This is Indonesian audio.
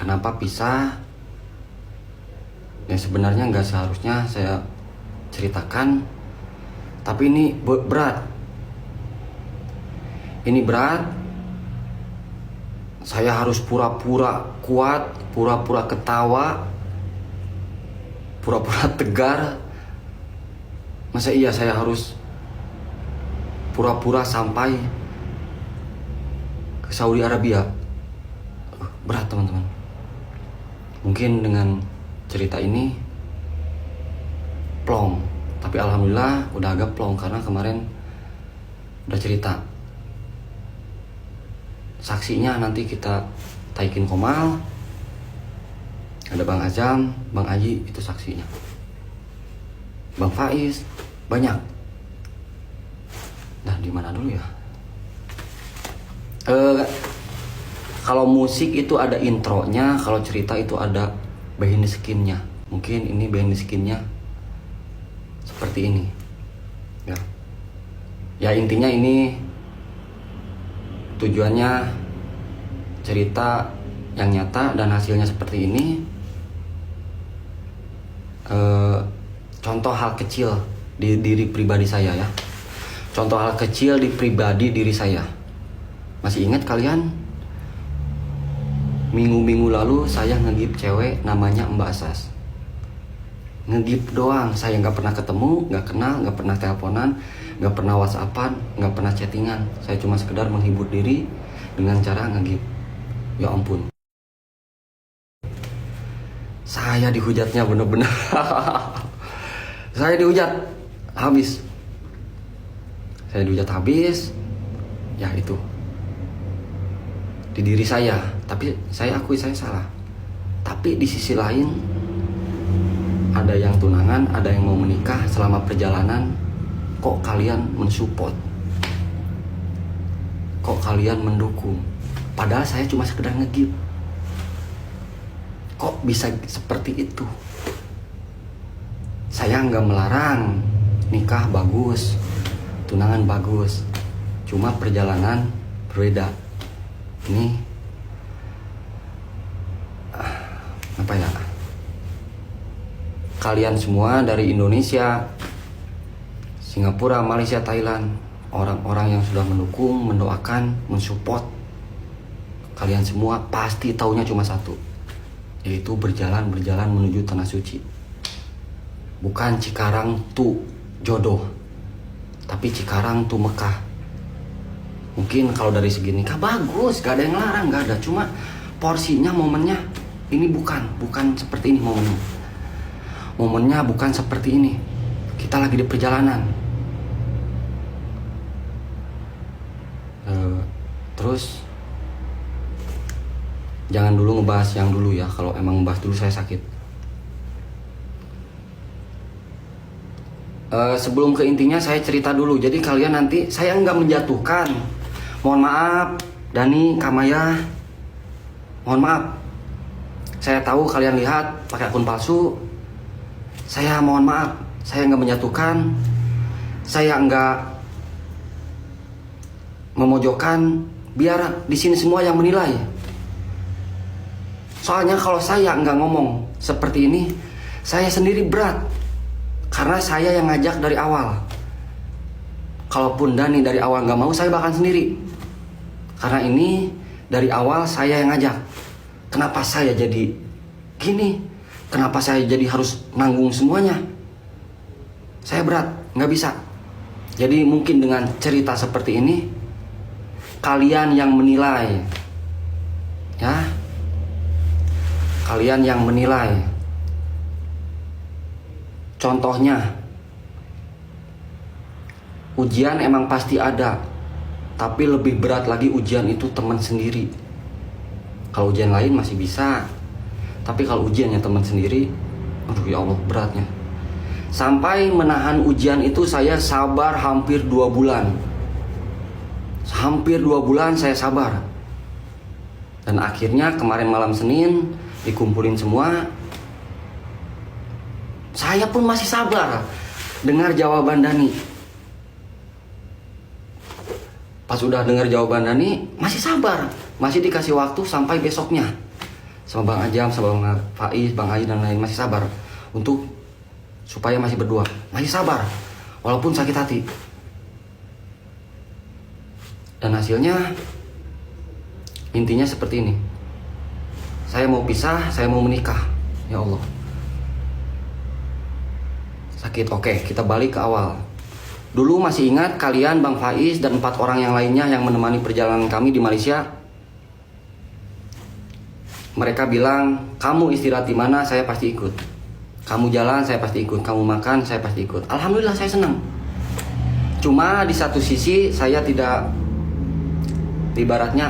kenapa pisah. Ya sebenarnya nggak seharusnya saya ceritakan, tapi ini berat. Ini berat. Saya harus pura-pura kuat, pura-pura ketawa, pura-pura tegar. Masa iya saya harus pura-pura sampai ke Saudi Arabia? Berat teman-teman. Mungkin dengan cerita ini plong, tapi alhamdulillah udah agak plong karena kemarin udah cerita. Saksinya nanti kita taikin Komal, ada Bang Azam, Bang Aji itu saksinya, Bang Faiz, banyak. Nah di mana dulu ya? Kalau musik itu ada intronya, kalau cerita itu ada behind the skin-nya. Mungkin ini behind the skin-nya seperti ini. Ya intinya ini tujuannya cerita yang nyata dan hasilnya seperti ini. Contoh hal kecil di diri pribadi saya ya. Contoh hal kecil di pribadi diri saya. Masih ingat kalian? Minggu-minggu lalu saya ngegip cewek namanya Mbak Asas. Ngegip doang, saya nggak pernah ketemu, nggak kenal, nggak pernah teleponan, nggak pernah whatsappan, nggak pernah chattingan. Saya cuma sekedar menghibur diri dengan cara ngegip. Ya ampun, saya dihujatnya bener-bener. Saya dihujat habis. Saya dihujat habis. Ya itu di diri saya. Tapi saya akui saya salah. Tapi di sisi lain ada yang tunangan, ada yang mau menikah. Selama perjalanan kok kalian mensupport, kok kalian mendukung, padahal saya cuma sekedar ngegip. Kok bisa seperti itu? Saya nggak melarang nikah bagus, tunangan bagus, cuma perjalanan berbeda. Ini apa ya? Kalian semua dari Indonesia, Singapura, Malaysia, Thailand, orang-orang yang sudah mendukung, mendoakan, mensupport, kalian semua pasti taunya cuma satu, yaitu berjalan menuju Tanah Suci. Bukan Cikarang tuh jodoh, tapi Cikarang tuh Mekah. Mungkin kalau dari segi nikah bagus, gak ada yang larang, gak ada. Cuma porsinya, momennya ini bukan seperti ini momennya. Momennya bukan seperti ini. Kita lagi di perjalanan. Terus jangan dulu ngebahas yang dulu ya. Kalau emang ngebahas dulu saya sakit. Sebelum ke intinya saya cerita dulu. Jadi kalian nanti, saya nggak menjatuhkan. Mohon maaf Dani, Kamaya, mohon maaf. Saya tahu kalian lihat pakai akun palsu. Saya mohon maaf. Saya nggak menjatuhkan. Saya nggak memojokkan. Biar di sini semua yang menilai. Soalnya kalau saya nggak ngomong seperti ini, saya sendiri berat. Karena saya yang ngajak dari awal. Kalaupun Dani dari awal nggak mau, saya bahkan sendiri. Karena ini dari awal saya yang ngajak. Kenapa saya jadi gini? Kenapa saya jadi harus nanggung semuanya? Saya berat, nggak bisa. Jadi mungkin dengan cerita seperti ini, kalian yang menilai. Ya, kalian yang menilai. Contohnya, ujian emang pasti ada, tapi lebih berat lagi ujian itu teman sendiri. Kalau ujian lain masih bisa, tapi kalau ujiannya teman sendiri, aduh ya Allah beratnya. Sampai menahan ujian itu saya sabar hampir 2 bulan. Hampir 2 bulan saya sabar. Dan akhirnya kemarin malam Senin dikumpulin semua. Saya pun masih sabar dengar jawaban Dani. Pas udah dengar jawaban Dani, masih sabar. Masih dikasih waktu sampai besoknya. sama Bang Ajam, sama Bang Faiz, Bang Ayi dan lain masih sabar untuk supaya masih berdua, masih sabar walaupun sakit hati. Dan hasilnya intinya seperti ini. Saya mau pisah, saya mau menikah. Ya Allah. Sakit, oke, kita balik ke awal. Dulu masih ingat kalian, Bang Faiz dan 4 orang yang lainnya yang menemani perjalanan kami di Malaysia. Mereka bilang, kamu istirahat di mana, saya pasti ikut. Kamu jalan, saya pasti ikut. Kamu makan, saya pasti ikut. Alhamdulillah, saya senang. Cuma di satu sisi saya tidak, ibaratnya